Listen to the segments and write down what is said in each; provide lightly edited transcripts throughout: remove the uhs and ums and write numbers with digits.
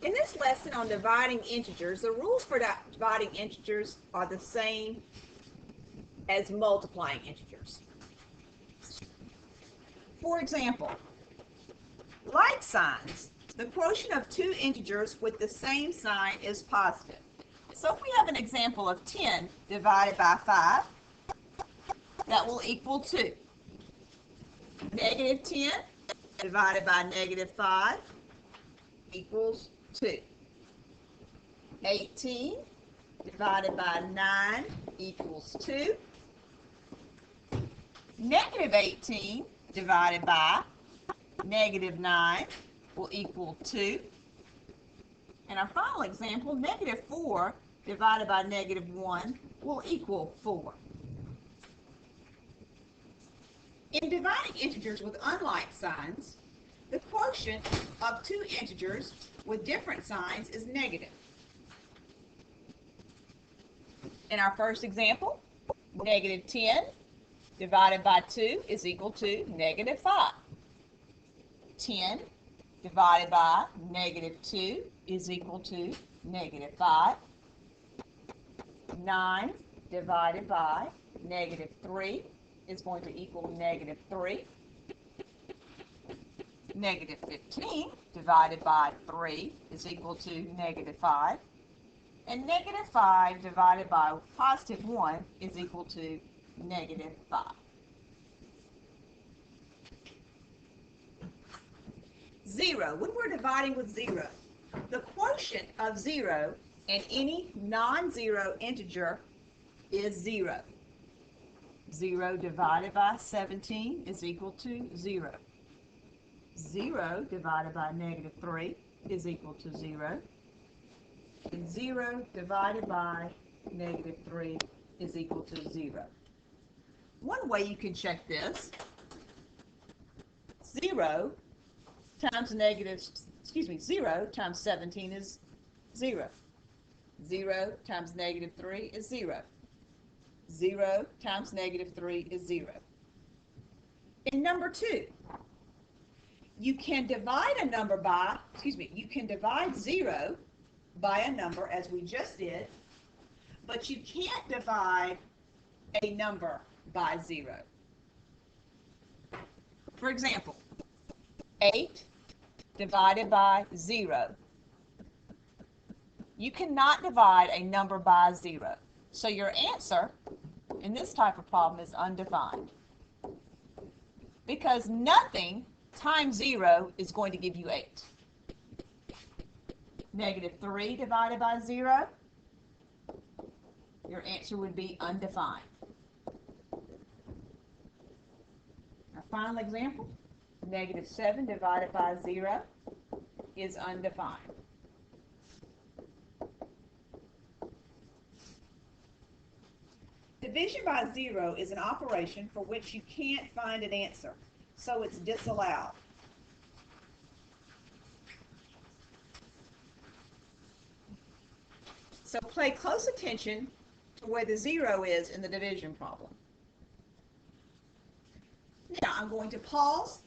In this lesson on dividing integers, the rules for dividing integers are the same as multiplying integers. For example, like signs, the quotient of two integers with the same sign is positive. So if we have an example of 10 divided by 5, that will equal 2. Negative 10 divided by negative 5 equals 2. 18 divided by 9 equals 2. Negative 18 divided by negative 9 will equal 2. And our final example, negative 4 divided by negative 1 will equal 4. In dividing integers with unlike signs, the quotient of two integers with different signs is negative. In our first example, negative 10 divided by 2 is equal to negative 5. 10 divided by negative 2 is equal to negative 5. 9 divided by negative 3 is going to equal negative 3. Negative 15 divided by 3 is equal to negative 5. And negative 5 divided by positive 1 is equal to negative 5. Zero. When we're dividing with 0, the quotient of 0 and any non-zero integer is 0. 0 divided by 17 is equal to 0. 0 divided by negative 3 is equal to 0. And 0 divided by negative 3 is equal to 0. One way you can check this, 0 times 0 times 17 is 0. 0 times negative 3 is 0. 0 times negative 3 is 0. In number 2, you can divide you can divide 0 by a number as we just did, but you can't divide a number by 0. For example, 8 divided by 0. You cannot divide a number by 0. So your answer in this type of problem is undefined, because nothing times 0 is going to give you 8. Negative 3 divided by 0, your answer would be undefined. Our final example, negative 7 divided by 0 is undefined. Division by 0 is an operation for which you can't find an answer, so it's disallowed. So pay close attention to where the 0 is in the division problem. Now I'm going to pause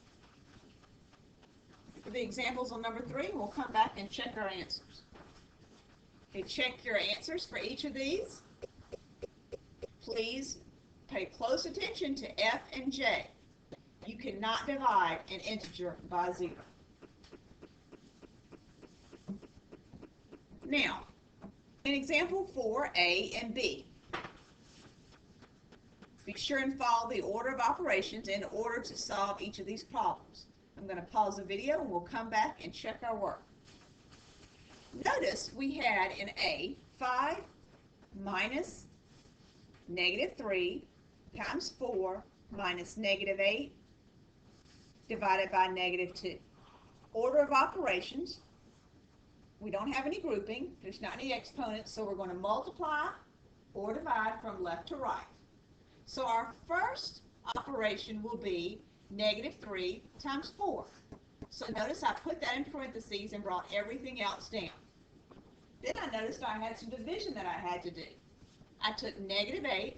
for the examples on number 3, and we'll come back and check our answers. Okay, check your answers for each of these. Please pay close attention to F and J. You cannot divide an integer by 0. Now, in example 4, A and B. Be sure and follow the order of operations in order to solve each of these problems. I'm going to pause the video and we'll come back and check our work. Notice we had in A 5 minus negative 3 times 4 minus negative 8 divided by negative 2. Order of operations, we don't have any grouping, there's not any exponents, so we're going to multiply or divide from left to right. So our first operation will be negative 3 times 4. So notice I put that in parentheses and brought everything else down. Then I noticed I had some division that I had to do. I took negative 8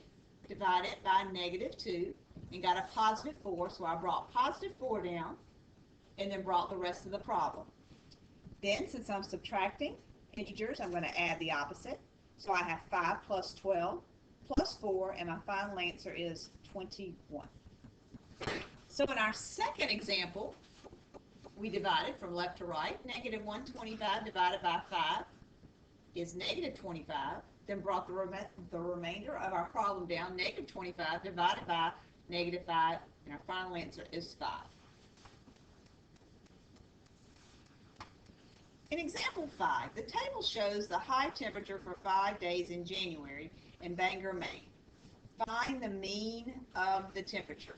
divided by negative 2 and got a positive 4, so I brought positive 4 down and then brought the rest of the problem. Then, since I'm subtracting integers, I'm going to add the opposite. So I have 5 plus 12 plus 4, and my final answer is 21. So in our second example, we divided from left to right. Negative 125 divided by 5 is negative 25. Then brought the remainder of our problem down. Negative 25 divided by negative 5, and our final answer is 5. In example 5, the table shows the high temperature for 5 days in January in Bangor, Maine. Find the mean of the temperature.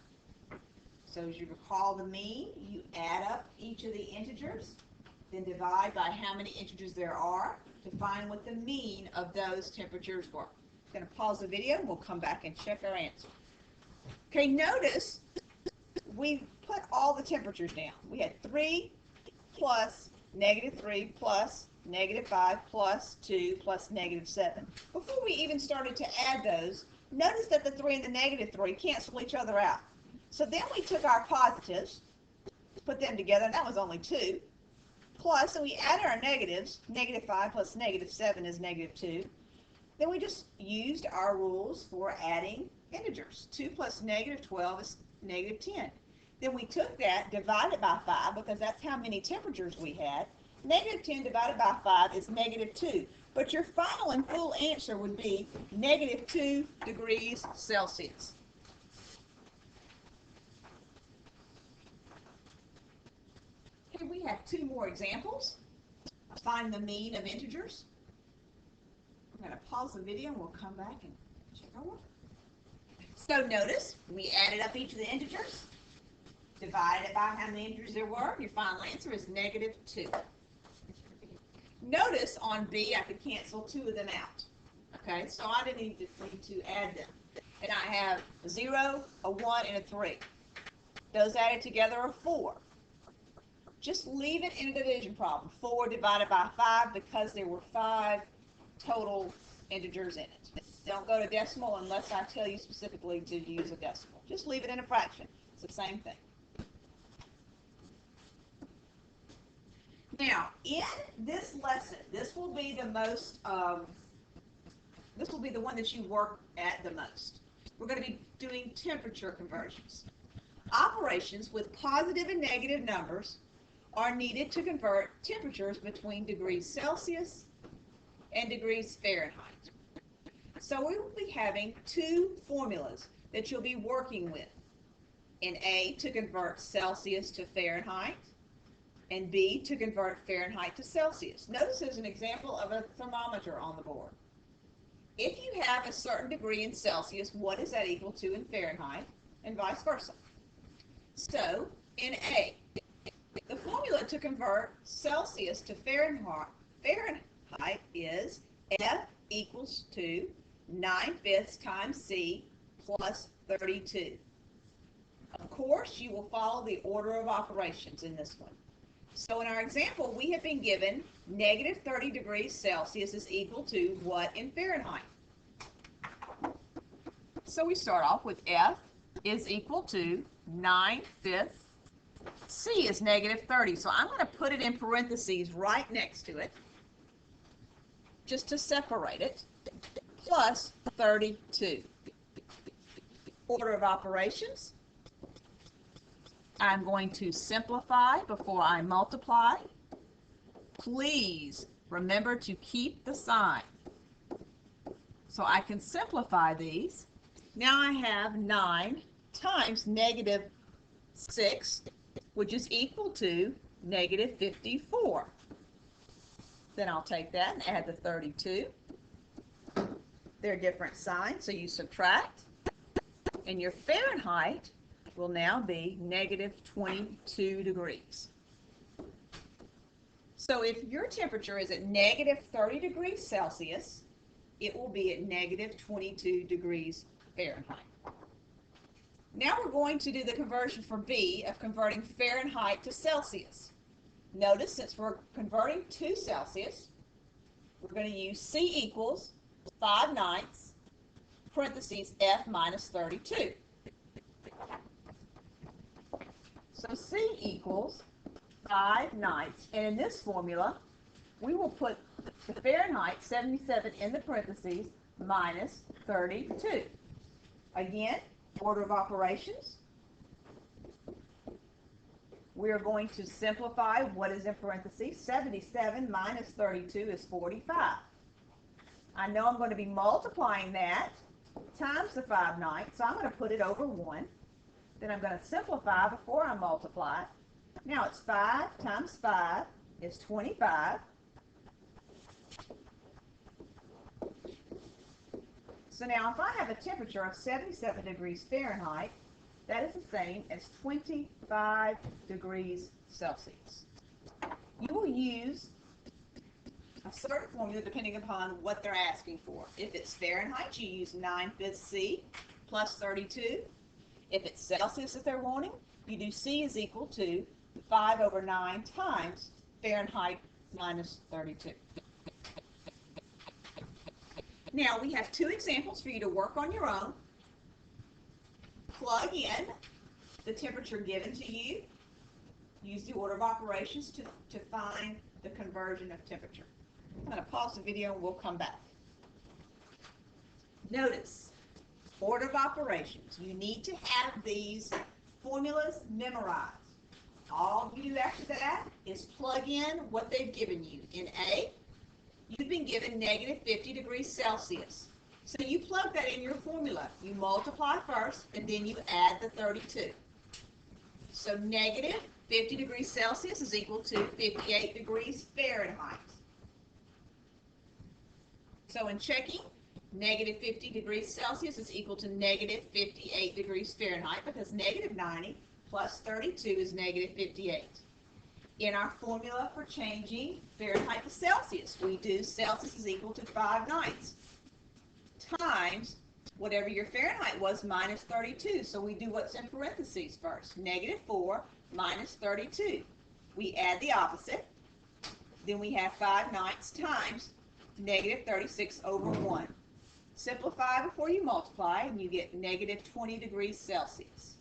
So as you recall the mean, you add up each of the integers, then divide by how many integers there are to find what the mean of those temperatures were. I'm going to pause the video and we'll come back and check our answer. Okay, notice we put all the temperatures down. We had 3 plus negative 3 plus negative 5 plus 2 plus negative 7. Before we even started to add those, notice that the 3 and the negative 3 cancel each other out. So then we took our positives, put them together, and that was only 2. Plus, and we added our negatives. Negative 5 plus negative 7 is negative 2. Then we just used our rules for adding integers. 2 plus negative 12 is negative 10. Then we took that, divided by 5, because that's how many temperatures we had. Negative 10 divided by 5 is negative 2. But your final and full answer would be negative 2 degrees Celsius. Okay, we have 2 more examples. Find the mean of integers. I'm going to pause the video and we'll come back and check our work. So notice, we added up each of the integers, divided by how many integers there were, and your final answer is negative 2. Notice on B, I could cancel 2 of them out. Okay, so I didn't need to add them. And I have a 0, a 1, and a 3. Those added together are 4. Just leave it in a division problem. 4 divided by 5 because there were 5 total integers in it. Don't go to decimal unless I tell you specifically to use a decimal. Just leave it in a fraction. It's the same thing. Now, in this lesson, this will be the one that you work at the most. We're going to be doing temperature conversions. Operations with positive and negative numbers are needed to convert temperatures between degrees Celsius and degrees Fahrenheit. So we will be having 2 formulas that you'll be working with. In A, to convert Celsius to Fahrenheit, and B, to convert Fahrenheit to Celsius. Notice there's an example of a thermometer on the board. If you have a certain degree in Celsius, what is that equal to in Fahrenheit, and vice versa? So, in A, the formula to convert Celsius to Fahrenheit is F equals to 9/5 times C plus 32. Of course, you will follow the order of operations in this one. So in our example, we have been given negative 30 degrees Celsius is equal to what in Fahrenheit? So we start off with F is equal to 9/5. C is negative 30. So I'm going to put it in parentheses right next to it, just to separate it, plus 32. Order of operations. I'm going to simplify before I multiply. Please remember to keep the sign. So I can simplify these. Now I have 9 times negative 6, which is equal to negative 54. Then I'll take that and add the 32. They're different signs, so you subtract. And your Fahrenheit will now be negative 22 degrees. So if your temperature is at negative 30 degrees Celsius, it will be at negative 22 degrees Fahrenheit. Now we're going to do the conversion for B of converting Fahrenheit to Celsius. Notice, since we're converting to Celsius, we're going to use C equals 5/9, parentheses F minus 32. So C equals 5 nights. And in this formula, we will put the Fahrenheit 77 in the parentheses minus 32. Again, order of operations. We are going to simplify what is in parentheses. 77 minus 32 is 45. I know I'm going to be multiplying that times the 5 nights, so I'm going to put it over 1. Then I'm going to simplify before I multiply it. Now it's 5 times 5 is 25. So now if I have a temperature of 77 degrees Fahrenheit, that is the same as 25 degrees Celsius. You will use a certain formula depending upon what they're asking for. If it's Fahrenheit, you use 9/5 C plus 32. If it's Celsius that they're wanting, you do C is equal to 5 over 9 times Fahrenheit minus 32. Now we have 2 examples for you to work on your own. Plug in the temperature given to you. Use the order of operations to find the conversion of temperature. I'm going to pause the video and we'll come back. Notice, order of operations. You need to have these formulas memorized. All you do after that is plug in what they've given you. In A, you've been given negative 50 degrees Celsius. So you plug that in your formula. You multiply first, and then you add the 32. So negative 50 degrees Celsius is equal to 58 degrees Fahrenheit. So in checking, negative 50 degrees Celsius is equal to negative 58 degrees Fahrenheit because negative 90 plus 32 is negative 58. In our formula for changing Fahrenheit to Celsius, we do Celsius is equal to 5 nights times whatever your Fahrenheit was minus 32. So we do what's in parentheses first. Negative 4 minus 32. We add the opposite. Then we have 5 nights times negative 36 over 1. Simplify before you multiply, and you get negative 20 degrees Celsius.